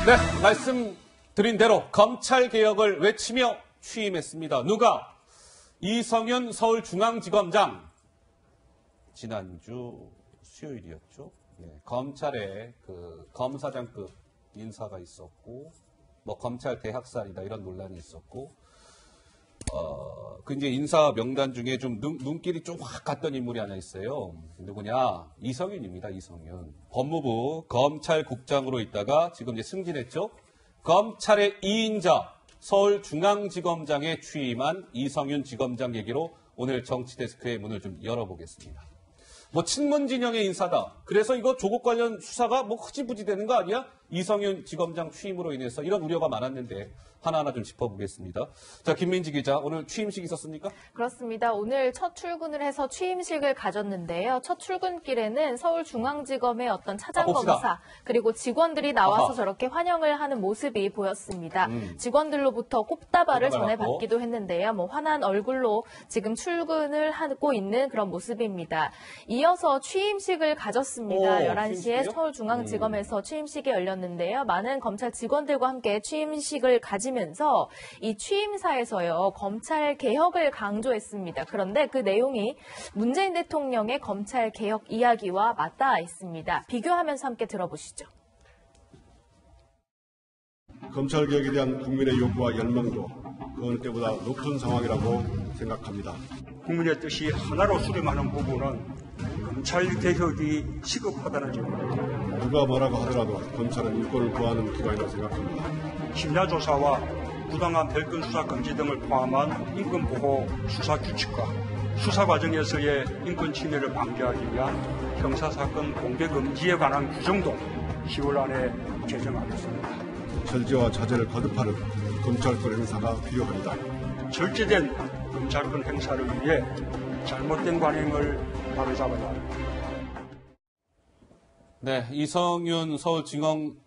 네, 말씀드린 대로 검찰개혁을 외치며 취임했습니다. 누가? 이성윤 서울중앙지검장. 지난주 수요일이었죠. 네, 검찰에 검사장급 인사가 있었고, 검찰 대학살이다 이런 논란이 있었고, 이제 인사 명단 중에 좀 눈길이 좀 확 갔던 인물이 하나 있어요. 누구냐? 이성윤입니다. 이성윤. 법무부 검찰국장으로 있다가 지금 이제 승진했죠. 검찰의 2인자 서울중앙지검장에 취임한 이성윤 지검장 얘기로 오늘 정치데스크의 문을 좀 열어보겠습니다. 친문 진영의 인사다. 그래서 이거 조국 관련 수사가 흐지부지 되는 거 아니야? 이성윤 지검장 취임으로 인해서 이런 우려가 많았는데 하나하나 좀 짚어보겠습니다. 자, 김민지 기자, 오늘 취임식 있었습니까? 그렇습니다. 오늘 첫 출근을 해서 취임식을 가졌는데요. 첫 출근길에는 서울중앙지검의 어떤 차장검사 그리고 직원들이 나와서 저렇게 환영을 하는 모습이 보였습니다. 직원들로부터 꽃다발을 전해받기도 했는데요. 환한 얼굴로 지금 출근을 하고 있는 그런 모습입니다. 이어서 취임식을 가졌습니다. 11시에 취임식이요? 서울중앙지검에서 취임식이 열렸는데요. 많은 검찰 직원들과 함께 취임식을 가지면서 이 취임사에서요, 검찰 개혁을 강조했습니다. 그런데 그 내용이 문재인 대통령의 검찰 개혁 이야기와 맞닿아 있습니다. 비교하면서 함께 들어보시죠. 검찰 개혁에 대한 국민의 요구와 열망도 그 어느 때보다 높은 상황이라고 생각합니다. 국민의 뜻이 하나로 수렴하는 부분은 검찰 개혁이 시급하다는 점입니다. 누가 뭐라고 하더라도 검찰은 인권을 구하는 기관이라고 생각합니다. 심야 조사와 부당한 별건 수사 금지 등을 포함한 인권보호 수사 규칙과 수사 과정에서의 인권 침해를 방지하기 위한 형사사건 공개 금지에 관한 규정도 10월 안에 제정하겠습니다. 절제와 자제를 거듭하는 검찰권 행사가 필요합니다. 절제된 검찰권 행사를 위해 잘못된 관행을 바로잡아야 합니다. 네, 이성윤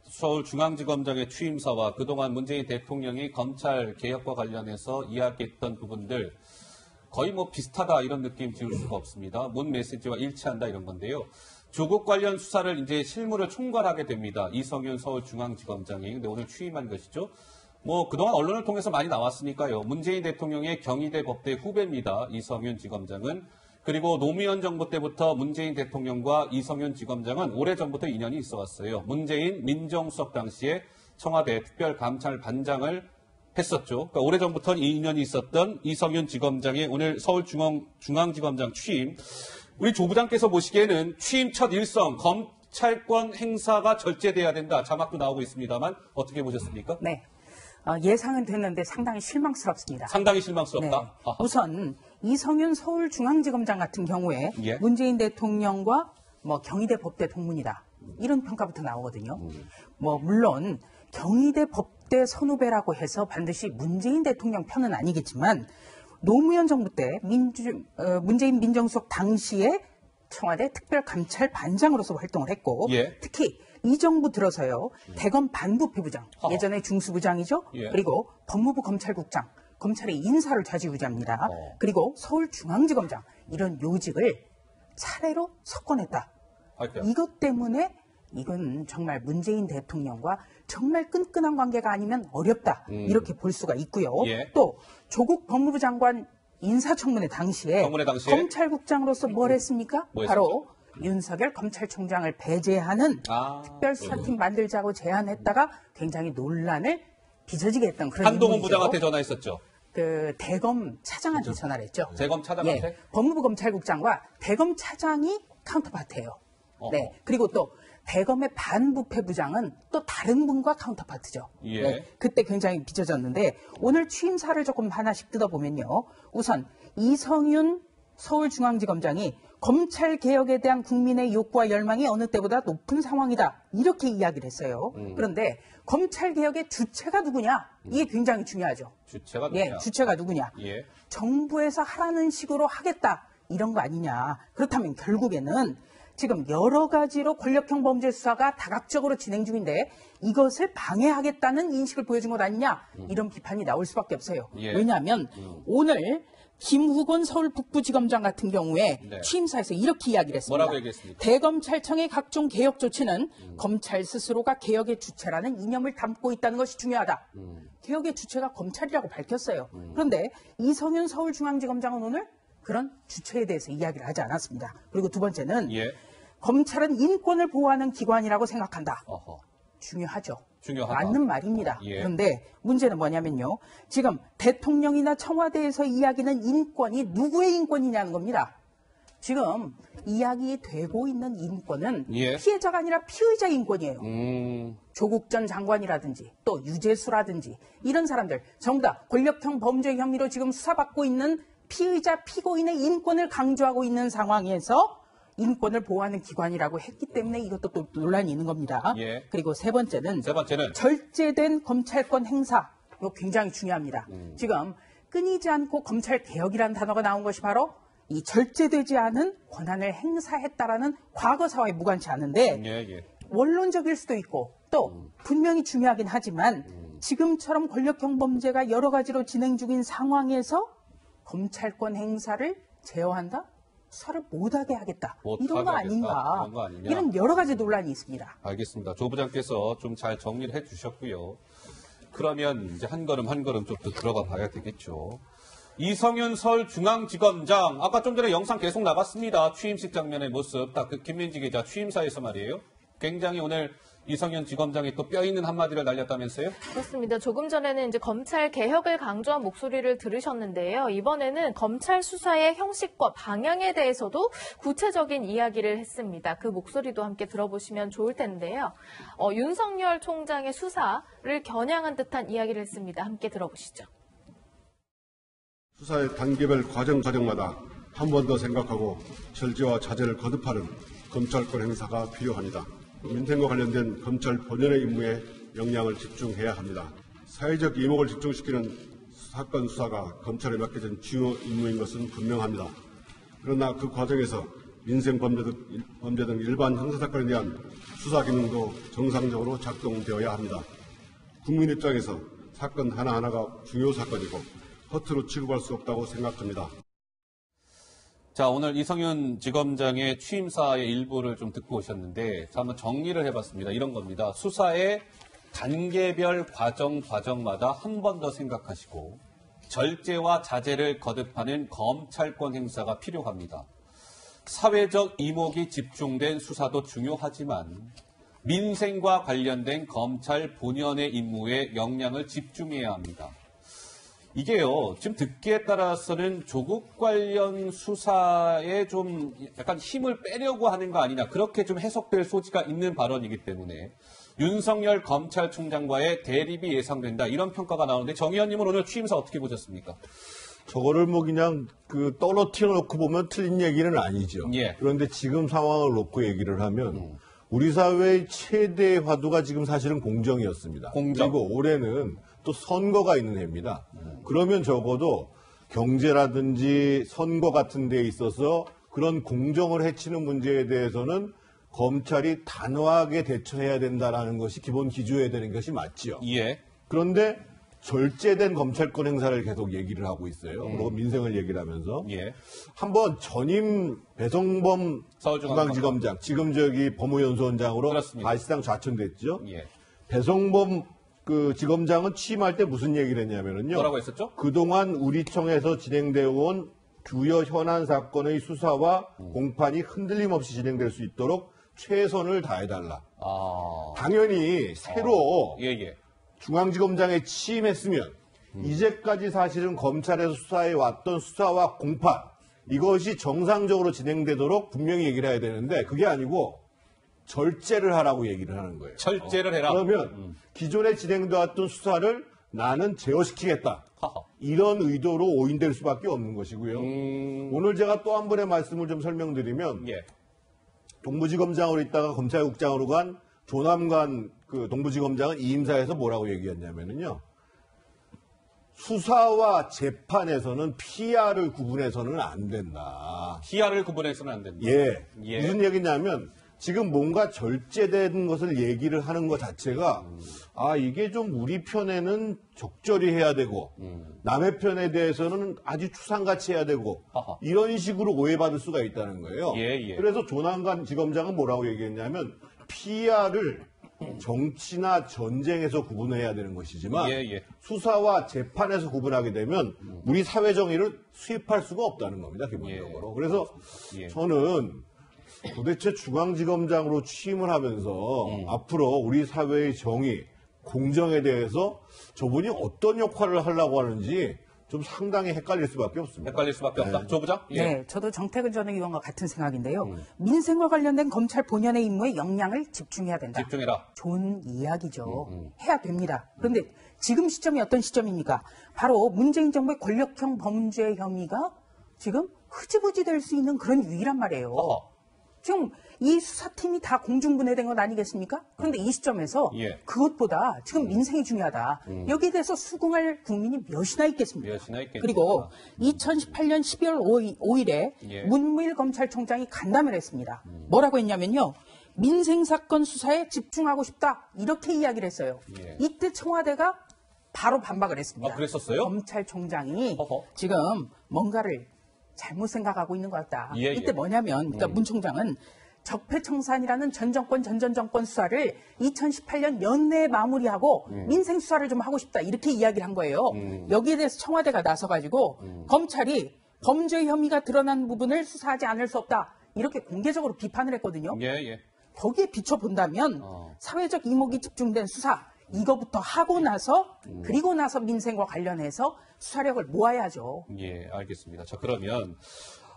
서울중앙지검장의 취임사와 그동안 문재인 대통령이 검찰 개혁과 관련해서 이야기했던 부분들 거의 비슷하다 이런 느낌 지울 수가 없습니다. 문 메시지와 일치한다 이런 건데요. 조국 관련 수사를 이제 실무를 총괄하게 됩니다. 이성윤 서울중앙지검장이. 근데 오늘 취임한 것이죠. 그동안 언론을 통해서 많이 나왔으니까요. 문재인 대통령의 경희대 법대 후배입니다. 이성윤 지검장은. 그리고 노무현 정부 때부터 문재인 대통령과 이성윤 지검장은 오래전부터 인연이 있어 왔어요. 문재인 민정수석 당시에 청와대 특별감찰반장을 했었죠. 그러니까 오래전부터 이 인연이 있었던 이성윤 지검장의 오늘 서울중앙지검장 취임. 우리 조 부장께서 보시기에는 취임 첫 일성 검찰권 행사가 절제돼야 된다. 자막도 나오고 있습니다만 어떻게 보셨습니까? 네. 예상은 됐는데 상당히 실망스럽습니다. 상당히 실망스럽다. 네. 우선 이성윤 서울중앙지검장 같은 경우에 문재인 대통령과 경희대 법대 동문이다. 이런 평가부터 나오거든요. 물론 경희대 법대 선후배라고 해서 반드시 문재인 대통령 편은 아니겠지만 노무현 정부 때 문재인 민정수석 당시에 청와대 특별감찰반장으로서 활동을 했고 특히 이 정부 들어서요. 대검 반부패부장, 예전에 중수부장이죠. 그리고 법무부 검찰국장, 검찰의 인사를 좌지우지합니다. 그리고 서울중앙지검장 이런 요직을 차례로 석권했다. 이것 때문에 이건 정말 문재인 대통령과 정말 끈끈한 관계가 아니면 어렵다. 이렇게 볼 수가 있고요. 또 조국 법무부 장관 인사청문회 당시에 검찰국장으로서 뭘 했습니까? 바로 윤석열 검찰총장을 배제하는 특별수사팀 만들자고 제안했다가 굉장히 논란을 빚어지게 했던 그런 한동훈 인물이죠. 부장한테 전화했었죠. 대검 차장한테 전화를 했죠. 대검 차장한테? 법무부 검찰국장과 대검 차장이 카운터파트예요. 네. 그리고 또 대검의 반부패부장은 또 다른 분과 카운터파트죠. 네. 그때 굉장히 빚어졌는데 오늘 취임사를 조금 하나씩 뜯어보면요. 우선 이성윤 서울중앙지검장이 검찰개혁에 대한 국민의 욕구와 열망이 어느 때보다 높은 상황이다. 이렇게 이야기를 했어요. 그런데 검찰개혁의 주체가 누구냐? 이게 굉장히 중요하죠. 주체가 누구냐? 주체가 누구냐? 정부에서 하라는 식으로 하겠다. 이런 거 아니냐. 그렇다면 결국에는 지금 여러 가지로 권력형 범죄 수사가 다각적으로 진행 중인데 이것을 방해하겠다는 인식을 보여준 것 아니냐. 이런 비판이 나올 수밖에 없어요. 왜냐하면 오늘 김후건 서울 북부지검장 같은 경우에 네. 취임사에서 이렇게 이야기를 했습니다. 뭐라고 얘기했습니까? 대검찰청의 각종 개혁 조치는 검찰 스스로가 개혁의 주체라는 이념을 담고 있다는 것이 중요하다. 개혁의 주체가 검찰이라고 밝혔어요. 그런데 이성윤 서울중앙지검장은 오늘 그런 주체에 대해서 이야기를 하지 않았습니다. 그리고 두 번째는 예. 검찰은 인권을 보호하는 기관이라고 생각한다. 어허. 중요하죠. 중요하다. 맞는 말입니다. 예. 그런데 문제는 뭐냐면요. 지금 대통령이나 청와대에서 이야기는 인권이 누구의 인권이냐는 겁니다. 지금 이야기되고 있는 인권은 예. 피해자가 아니라 피의자 인권이에요. 조국 전 장관이라든지 또 유재수라든지 이런 사람들 전부 다 권력형 범죄 혐의로 지금 수사받고 있는 피의자 피고인의 인권을 강조하고 있는 상황에서 인권을 보호하는 기관이라고 했기 때문에 이것도 또 논란이 있는 겁니다. 예. 그리고 세 번째는 절제된 검찰권 행사. 이거 굉장히 중요합니다. 지금 끊이지 않고 검찰 개혁이라는 단어가 나온 것이 바로 이 절제되지 않은 권한을 행사했다라는 과거사와에 무관치 않은데 예. 원론적일 수도 있고 또 분명히 중요하긴 하지만 지금처럼 권력형 범죄가 여러 가지로 진행 중인 상황에서 검찰권 행사를 제어한다? 수사를 못하게 하겠다. 이런 거 아닌가. 이런 거 아니냐. 이런 여러 가지 논란이 있습니다. 알겠습니다. 조 부장께서 좀 잘 정리를 해 주셨고요. 그러면 이제 한 걸음 한 걸음 좀 더 들어가 봐야 되겠죠. 이성윤 서울중앙지검장, 아까 좀 전에 영상 계속 나갔습니다. 취임식 장면의 모습, 딱 그 김민지 기자 취임사에서 말이에요. 굉장히 오늘 이성윤 지검장이 또 뼈 있는 한마디를 날렸다면서요? 그렇습니다. 조금 전에는 이제 검찰 개혁을 강조한 목소리를 들으셨는데요. 이번에는 검찰 수사의 형식과 방향에 대해서도 구체적인 이야기를 했습니다. 그 목소리도 함께 들어보시면 좋을 텐데요. 윤석열 총장의 수사를 겨냥한 듯한 이야기를 했습니다. 함께 들어보시죠. 수사의 단계별 과정마다 한 번 더 생각하고 절제와 자제를 거듭하는 검찰권 행사가 필요합니다. 민생과 관련된 검찰 본연의 임무에 역량을 집중해야 합니다. 사회적 이목을 집중시키는 사건 수사가 검찰에 맡겨진 주요 임무인 것은 분명합니다. 그러나 그 과정에서 민생 범죄 등 일반 형사사건에 대한 수사 기능도 정상적으로 작동되어야 합니다. 국민 입장에서 사건 하나하나가 중요 사건이고 허투루 취급할 수 없다고 생각합니다. 자, 오늘 이성윤 지검장의 취임사의 일부를 좀 듣고 오셨는데, 자, 한번 정리를 해봤습니다. 이런 겁니다. 수사의 단계별 과정마다 한 번 더 생각하시고, 절제와 자제를 거듭하는 검찰권 행사가 필요합니다. 사회적 이목이 집중된 수사도 중요하지만, 민생과 관련된 검찰 본연의 임무에 역량을 집중해야 합니다. 이게요, 지금 듣기에 따라서는 조국 관련 수사에 좀 약간 힘을 빼려고 하는 거 아니냐, 그렇게 좀 해석될 소지가 있는 발언이기 때문에 윤석열 검찰총장과의 대립이 예상된다, 이런 평가가 나오는데, 정 의원님은 오늘 취임사 어떻게 보셨습니까? 저거를 뭐 그냥 떨어뜨려 놓고 보면 틀린 얘기는 아니죠. 예. 그런데 지금 상황을 놓고 얘기를 하면 우리 사회의 최대 화두가 지금 사실은 공정이었습니다. 공정. 그리고 올해는 또 선거가 있는 해입니다. 그러면 적어도 경제라든지 선거 같은 데에 있어서 그런 공정을 해치는 문제에 대해서는 검찰이 단호하게 대처해야 된다라는 것이 기본 기조해야 되는 것이 맞지요. 예. 그런데 절제된 검찰권 행사를 계속 얘기를 하고 있어요. 그리고 민생을 얘기를 하면서. 예. 한번 전임 배성범 중앙지검장, 지금 법무연수원장으로 그렇습니다. 사실상 좌천됐죠. 예. 배성범 지검장은 취임할 때 무슨 얘기를 했냐면요. 뭐라고 했었죠? 그동안 우리 청에서 진행되어 온 주요 현안 사건의 수사와 공판이 흔들림 없이 진행될 수 있도록 최선을 다해달라. 당연히 새로 예. 중앙지검장에 취임했으면 이제까지 사실은 검찰에서 수사해 왔던 수사와 공판, 이것이 정상적으로 진행되도록 분명히 얘기를 해야 되는데 그게 아니고 절제를 하라고 얘기를 하는 거예요. 절제를 해라. 그러면 기존에 진행돼 왔던 수사를 나는 제어시키겠다. 하하. 이런 의도로 오인될 수밖에 없는 것이고요. 오늘 제가 또 한 번의 말씀을 좀 설명드리면 예. 동부지검장으로 있다가 검찰국장으로 간 조남관 동부지검장은 이임사에서 뭐라고 얘기했냐면요. 수사와 재판에서는 PR을 구분해서는 안 된다. PR을 구분해서는 안 된다. 예. 예. 무슨 얘기냐면 지금 뭔가 절제된 것을 얘기를 하는 것 자체가 이게 좀 우리 편에는 적절히 해야 되고 남의 편에 대해서는 아주 추상같이 해야 되고 아하. 이런 식으로 오해받을 수가 있다는 거예요. 예. 그래서 조남관 지검장은 뭐라고 얘기했냐면 PR을 정치나 전쟁에서 구분해야 되는 것이지만 예. 수사와 재판에서 구분하게 되면 우리 사회 정의를 수입할 수가 없다는 겁니다, 기본적으로. 그래서 예. 저는 도대체 중앙지검장으로 취임을 하면서 앞으로 우리 사회의 정의, 공정에 대해서 저분이 어떤 역할을 하려고 하는지 좀 상당히 헷갈릴 수밖에 없습니다. 헷갈릴 수밖에 없다. 조 부장? 예. 네, 저도 정태근 전 의원과 같은 생각인데요. 민생과 관련된 검찰 본연의 임무에 역량을 집중해야 된다. 집중해라. 좋은 이야기죠. 해야 됩니다. 그런데 지금 시점이 어떤 시점입니까? 바로 문재인 정부의 권력형 범죄 혐의가 지금 흐지부지 될 수 있는 그런 위기란 말이에요. 어허. 지금 이 수사팀이 다 공중분해된 것 아니겠습니까? 그런데 이 시점에서 예. 그것보다 지금 민생이 중요하다. 여기에 대해서 수긍할 국민이 몇이나 있겠습니까? 몇이나 있겠습니까? 그리고 2018년 12월 5일에 예. 문무일 검찰총장이 간담회를 했습니다. 뭐라고 했냐면요. 민생사건 수사에 집중하고 싶다. 이렇게 이야기를 했어요. 예. 이때 청와대가 바로 반박을 했습니다. 그랬었어요? 검찰총장이 어허. 지금 뭔가를 잘못 생각하고 있는 것 같다. 예. 이때 뭐냐면, 그러니까 문 총장은 적폐청산이라는 전 정권 수사를 2018년 연내에 마무리하고 민생 수사를 좀 하고 싶다. 이렇게 이야기를 한 거예요. 여기에 대해서 청와대가 나서가지고 검찰이 범죄 혐의가 드러난 부분을 수사하지 않을 수 없다. 이렇게 공개적으로 비판을 했거든요. 예. 거기에 비춰본다면 사회적 이목이 집중된 수사 이거부터 하고 나서 그리고 나서 민생과 관련해서 수사력을 모아야죠. 예, 알겠습니다. 자, 그러면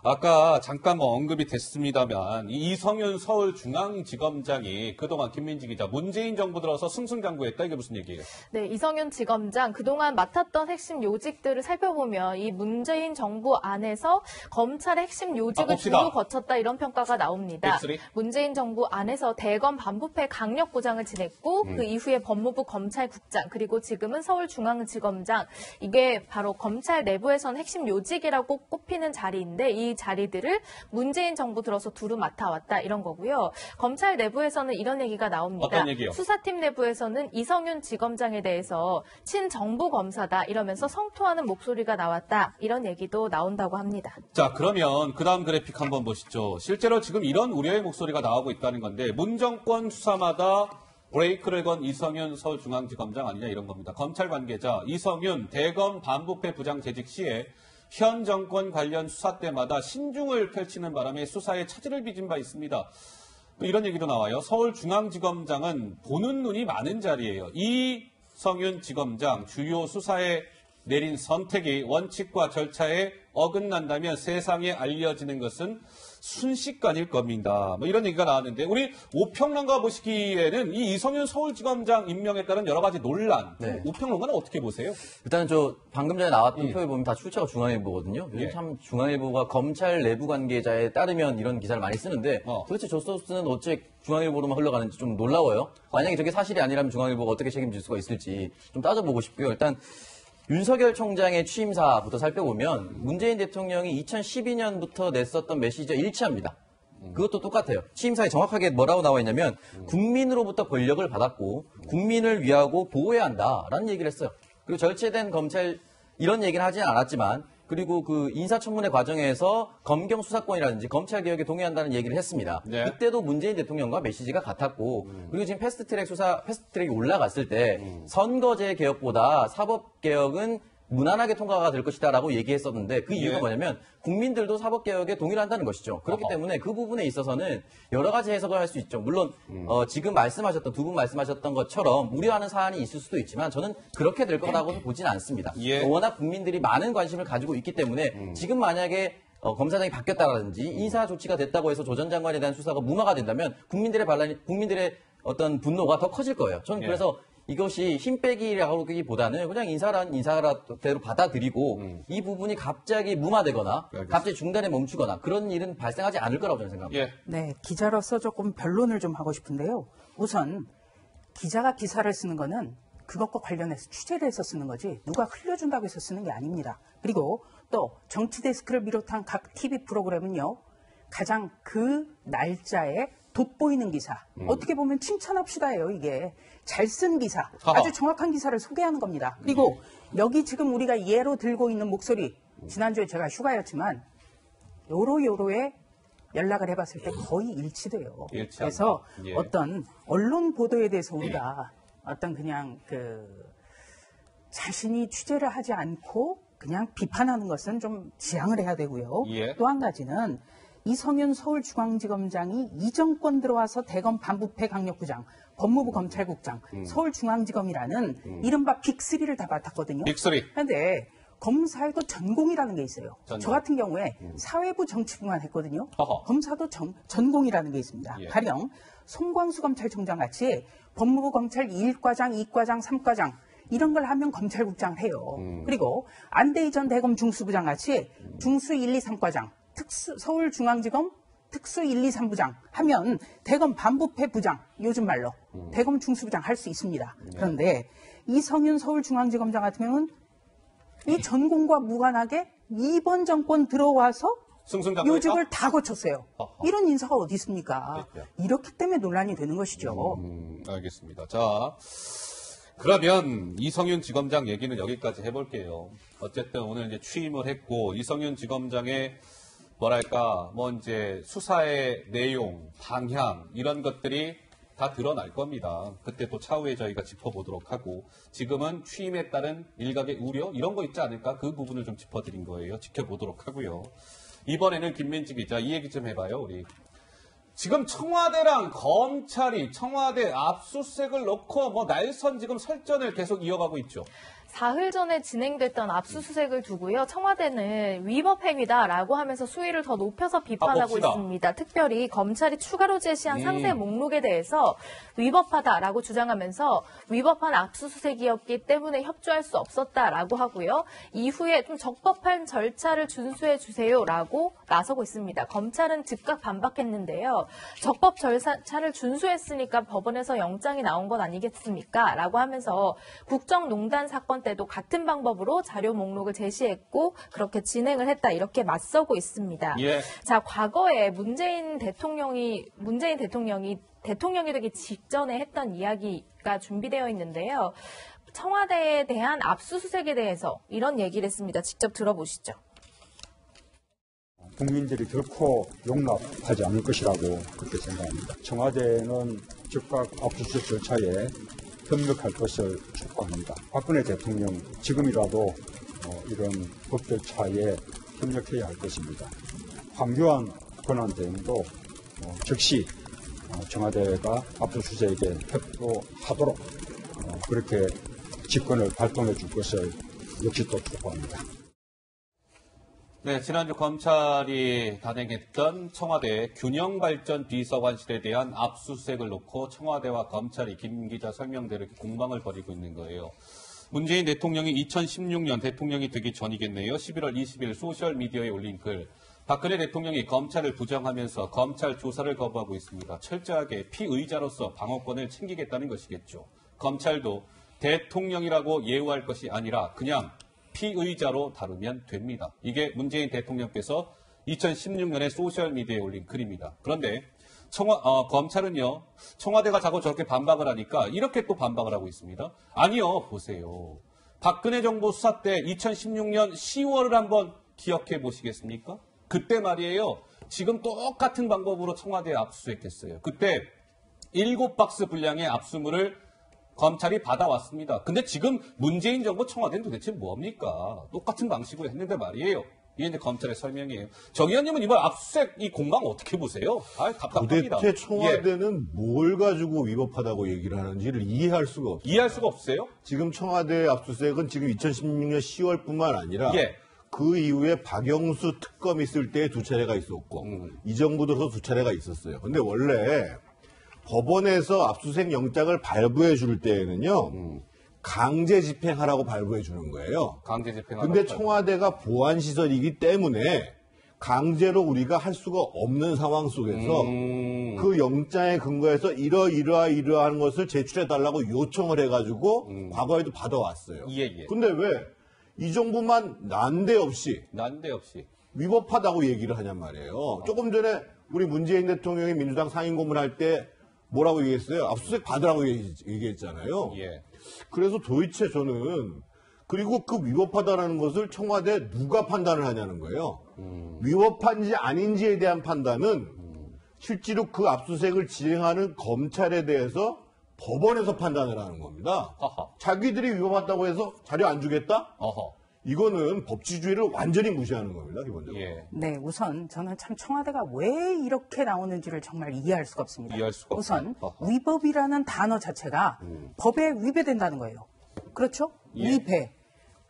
아까 잠깐 언급이 됐습니다만 이 이성윤 서울중앙지검장이 그동안 김민지 기자 문재인 정부 들어서 승승장구했다. 이게 무슨 얘기예요? 네, 이성윤 지검장 그동안 맡았던 핵심 요직들을 살펴보면 이 문재인 정부 안에서 검찰의 핵심 요직을 봅시다. 주로 거쳤다 이런 평가가 나옵니다. 빅3? 문재인 정부 안에서 대검 반부패 강력부장을 지냈고 그 이후에 법무부 검찰국장 그리고 지금은 서울중앙지검장 이게 바로 검찰 내부에서는 핵심 요직이라고 꼽히는 자리인데 이 자리들을 문재인 정부 들어서 두루 맡아왔다 이런 거고요. 검찰 내부에서는 이런 얘기가 나옵니다. 어떤 얘기요? 수사팀 내부에서는 이성윤 지검장에 대해서 친정부 검사다 이러면서 성토하는 목소리가 나왔다. 이런 얘기도 나온다고 합니다. 자, 그러면 그 다음 그래픽 한번 보시죠. 실제로 지금 이런 우려의 목소리가 나오고 있다는 건데 문 정권 수사마다 브레이크를 건 이성윤 서울중앙지검장 아니냐 이런 겁니다. 검찰 관계자 이성윤 대검 반부패 부장 재직 시에 현 정권 관련 수사 때마다 신중을 펼치는 바람에 수사에 차질을 빚은 바 있습니다. 이런 얘기도 나와요. 서울중앙지검장은 보는 눈이 많은 자리예요. 이성윤 지검장 주요 수사에 내린 선택이 원칙과 절차에 어긋난다면 세상에 알려지는 것은 순식간일 겁니다. 뭐 이런 얘기가 나왔는데 우리 오평론가 보시기에는 이 이성윤 서울지검장 임명에 따른 여러 가지 논란, 네. 오평론가는 어떻게 보세요? 일단은 저 방금 전에 나왔던 표에 보면 다 출처가 중앙일보거든요. 요즘 예. 참 중앙일보가 검찰 내부 관계자에 따르면 이런 기사를 많이 쓰는데 도대체 저 소스는 어째 중앙일보로만 흘러가는지 좀 놀라워요. 만약에 저게 사실이 아니라면 중앙일보가 어떻게 책임질 수가 있을지 좀 따져보고 싶고요. 일단 윤석열 총장의 취임사부터 살펴보면 문재인 대통령이 2012년부터 냈었던 메시지와 일치합니다. 그것도 똑같아요. 취임사에 정확하게 뭐라고 나와 있냐면 국민으로부터 권력을 받았고 국민을 위하고 보호해야 한다라는 얘기를 했어요. 그리고 절제된 검찰 이런 얘기는 하지는 않았지만 그리고 그 인사청문회 과정에서 검경 수사권이라든지 검찰 개혁에 동의한다는 얘기를 했습니다. 네. 그때도 문재인 대통령과 메시지가 같았고 그리고 지금 패스트트랙이 올라갔을 때 선거제 개혁보다 사법 개혁은 무난하게 통과가 될 것이다라고 얘기했었는데 그 이유가 예. 뭐냐면 국민들도 사법개혁에 동의를 한다는 것이죠. 그렇기 때문에 그 부분에 있어서는 여러 가지 해석을 할 수 있죠. 물론 지금 말씀하셨던 두 분 말씀하셨던 것처럼 우려하는 사안이 있을 수도 있지만 저는 그렇게 될 거라고는 보지는 않습니다. 예. 워낙 국민들이 많은 관심을 가지고 있기 때문에 지금 만약에 검사장이 바뀌었다라든지 인사 조치가 됐다고 해서 조 전 장관에 대한 수사가 무마가 된다면 국민들의 어떤 분노가 더 커질 거예요. 저는 예. 그래서 이것이 힘 빼기라기보다는 그냥 인사대로 받아들이고 이 부분이 갑자기 무마되거나 갑자기 중단에 멈추거나 그런 일은 발생하지 않을 거라고 저는 생각합니다. 예. 네, 기자로서 조금 변론을 좀 하고 싶은데요. 우선 기자가 기사를 쓰는 거는 그것과 관련해서 취재를 해서 쓰는 거지 누가 흘려준다고 해서 쓰는 게 아닙니다. 그리고 또 정치데스크를 비롯한 각 TV 프로그램은요. 가장 그 날짜에 돋보이는 기사. 어떻게 보면 칭찬합시다예요, 이게. 잘 쓴 기사. 아주 정확한 기사를 소개하는 겁니다. 그리고 여기 지금 우리가 예로 들고 있는 목소리. 지난주에 제가 휴가였지만 요로요로에 연락을 해봤을 때 거의 일치돼요. 그래서 예. 어떤 언론 보도에 대해서 우리가 어떤 그냥 자신이 취재를 하지 않고 그냥 비판하는 것은 좀 지양을 해야 되고요. 예. 또 한 가지는 이성윤 서울중앙지검장이 이 정권 들어와서 대검 반부패 강력부장, 법무부 검찰국장, 서울중앙지검이라는 이른바 빅3를 다 맡았거든요. 빅3. 그런데 검사에도 전공이라는 게 있어요. 전공. 저 같은 경우에 사회부 정치부만 했거든요. 어허. 검사도 전공이라는 게 있습니다. 예. 가령 송광수 검찰총장 같이 법무부 검찰 1과장, 2과장, 3과장 이런 걸 하면 검찰국장을 해요. 그리고 안대희 전 대검 중수부장 같이 중수 1, 2, 3과장, 서울중앙지검 특수 1, 2, 3부장 하면 대검 반부패 부장, 요즘 말로 대검 중수부장 할 수 있습니다. 그런데 이성윤 서울중앙지검장 같은 경우는 이 전공과 무관하게 이번 정권 들어와서 요직을 다 거쳤어요. 이런 인사가 어디 있습니까? 이렇기 때문에 논란이 되는 것이죠. 알겠습니다. 자, 그러면 이성윤 지검장 얘기는 여기까지 해볼게요. 어쨌든 오늘 이제 취임을 했고 이성윤 지검장의 뭐랄까 뭐 이제 수사의 내용, 방향 이런 것들이 다 드러날 겁니다. 그때 또 차후에 저희가 짚어보도록 하고 지금은 취임에 따른 일각의 우려 이런 거 있지 않을까 그 부분을 좀 짚어드린 거예요. 지켜보도록 하고요. 이번에는 김민지 기자 이 얘기 좀 해봐요. 우리 지금 청와대랑 검찰이 청와대 압수수색을 놓고 뭐 날선 지금 설전을 계속 이어가고 있죠. 사흘 전에 진행됐던 압수수색을 두고요. 청와대는 위법 행위다라고 하면서 수위를 더 높여서 비판하고 있습니다. 특별히 검찰이 추가로 제시한 상세 목록에 대해서 위법하다라고 주장하면서 위법한 압수수색이었기 때문에 협조할 수 없었다라고 하고요. 이후에 좀 적법한 절차를 준수해 주세요라고 나서고 있습니다. 검찰은 즉각 반박했는데요. 적법 절차를 준수했으니까 법원에서 영장이 나온 건 아니겠습니까? 라고 하면서 국정농단 사건 때도 같은 방법으로 자료 목록을 제시했고 그렇게 진행을 했다 이렇게 맞서고 있습니다. 예. 자, 과거에 문재인 대통령이 대통령이 되기 직전에 했던 이야기가 준비되어 있는데요. 청와대에 대한 압수수색에 대해서 이런 얘기를 했습니다. 직접 들어보시죠. 국민들이 결코 용납하지 않을 것이라고 그렇게 생각합니다. 청와대는 즉각 압수수색 절차에 협력할 것을 촉구합니다. 박근혜 대통령 지금이라도 이런 법 절차에 협력해야 할 것입니다. 황교안 권한대행도 즉시 청와대가 압수수색에 협조하도록 그렇게 직권을 발동해 줄 것을 역시 또 촉구합니다. 네, 지난주 검찰이 단행했던 청와대 균형발전 비서관실에 대한 압수수색을 놓고 청와대와 검찰이 김 기자 설명대로 이렇게 공방을 벌이고 있는 거예요. 문재인 대통령이 2016년 대통령이 되기 전이겠네요. 11월 20일 소셜미디어에 올린 글. 박근혜 대통령이 검찰을 부정하면서 검찰 조사를 거부하고 있습니다. 철저하게 피의자로서 방어권을 챙기겠다는 것이겠죠. 검찰도 대통령이라고 예우할 것이 아니라 그냥 피의자로 다루면 됩니다. 이게 문재인 대통령께서 2016년에 소셜미디어에 올린 글입니다. 그런데 검찰은요, 청와대가 자꾸 저렇게 반박을 하니까 이렇게 또 반박을 하고 있습니다. 아니요, 보세요. 박근혜 정부 수사 때 2016년 10월을 한번 기억해 보시겠습니까? 그때 말이에요. 지금 똑같은 방법으로 청와대에 압수수색했어요. 그때 7박스 분량의 압수물을 검찰이 받아왔습니다. 근데 지금 문재인 정부 청와대는 도대체 뭡니까? 똑같은 방식으로 했는데 말이에요. 이게 이제 검찰의 설명이에요. 정 의원님은 이번 압수수색 이 공방 어떻게 보세요? 답답합니다. 도대체 청와대는 뭘 가지고 위법하다고 얘기를 하는지를 이해할 수가 없어요. 이해할 수가 없어요? 지금 청와대 압수수색은 지금 2016년 10월뿐만 아니라 그 이후에 박영수 특검 있을 때 2차례가 있었고 이 정부 들어서 2차례가 있었어요. 근데 원래 법원에서 압수수색 영장을 발부해 줄 때에는요, 강제 집행하라고 발부해 주는 거예요. 강제 집행하라고. 근데 청와대가 보안시설이기 때문에 강제로 우리가 할 수가 없는 상황 속에서 그 영장에 근거해서 이러이러한 것을 제출해 달라고 요청을 해가지고 과거에도 받아왔어요. 예. 근데 왜 이 정부만 난데없이 위법하다고 위법하다고 얘기를 하냔 말이에요. 조금 전에 우리 문재인 대통령이 민주당 상임고문할 때 뭐라고 얘기했어요? 압수수색 받으라고 얘기했잖아요. 예. 그래서 도대체 저는 그리고 그 위법하다라는 것을 청와대 누가 판단을 하냐는 거예요. 위법한지 아닌지에 대한 판단은 실제로 그 압수수색을 진행하는 검찰에 대해서 법원에서 판단을 하는 겁니다. 허허. 자기들이 위법하다고 해서 자료 안 주겠다? 어허. 이거는 법치주의를 완전히 무시하는 겁니다, 기본적으로. 예. 네, 우선 저는 참 청와대가 왜 이렇게 나오는지를 정말 이해할 수가 없습니다. 이해할 수가 우선 없다. 위법이라는 단어 자체가 법에 위배된다는 거예요. 그렇죠? 예. 위배.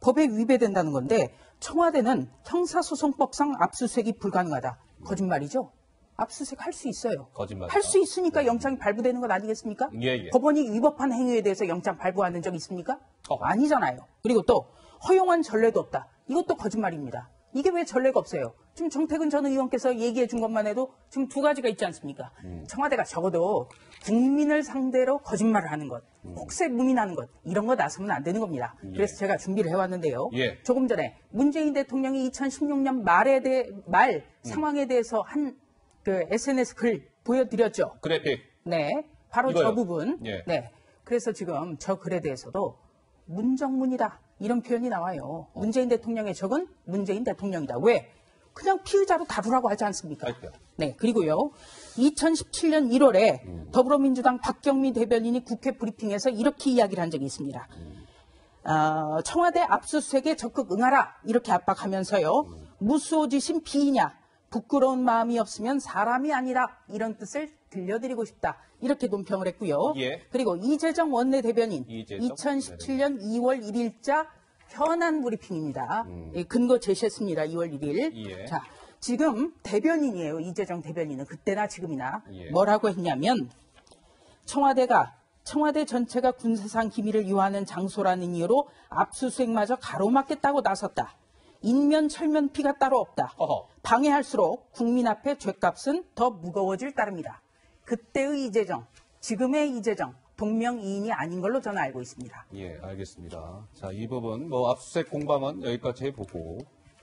법에 위배된다는 건데 청와대는 형사소송법상 압수수색이 불가능하다. 거짓말이죠? 압수수색 할 수 있어요. 거짓말이다. 할 수 있으니까 영장이 발부되는 것 아니겠습니까? 예. 법원이 위법한 행위에 대해서 영장 발부하는 적 있습니까? 어허. 아니잖아요. 그리고 또 허용한 전례도 없다. 이것도 거짓말입니다. 이게 왜 전례가 없어요? 지금 정태근 전 의원께서 얘기해 준 것만 해도 지금 두 가지가 있지 않습니까? 청와대가 적어도 국민을 상대로 거짓말을 하는 것, 혹세 무민하는 것, 이런 거 나서면 안 되는 겁니다. 그래서 제가 준비를 해왔는데요. 예. 조금 전에 문재인 대통령이 2016년 말 상황에 대해서 한 그 SNS 글 보여드렸죠. 그래픽. 네, 바로 이거요. 저 부분. 예. 네, 그래서 지금 저 글에 대해서도 문정문이다 이런 표현이 나와요. 문재인 대통령의 적은 문재인 대통령이다. 왜? 그냥 피의자로 다루라고 하지 않습니까? 아이고야. 네, 그리고요. 2017년 1월에 더불어민주당 박경미 대변인이 국회 브리핑에서 이렇게 이야기를 한 적이 있습니다. 청와대 압수수색에 적극 응하라 이렇게 압박하면서요. 무수호지신 비이냐? 부끄러운 마음이 없으면 사람이 아니라 이런 뜻을 들려드리고 싶다. 이렇게 논평을 했고요. 예. 그리고 이재정 원내대변인 이재정 2017년 2월 1일자 현안 브리핑입니다. 예, 근거 제시했습니다. 2월 1일. 예. 자, 지금 대변인이에요. 이재정 대변인은 그때나 지금이나 예. 뭐라고 했냐면 청와대 전체가 군사상 기밀을 유하는 장소라는 이유로 압수수색마저 가로막겠다고 나섰다. 인면 철면 피가 따로 없다. 어허. 방해할수록 국민 앞에 죗값은 더 무거워질 따름이다. 그때의 이재정, 지금의 이재정 동명이인이 아닌 걸로 저는 알고 있습니다. 예, 알겠습니다. 자, 이 부분 압수수색 공방은 여기까지 해보고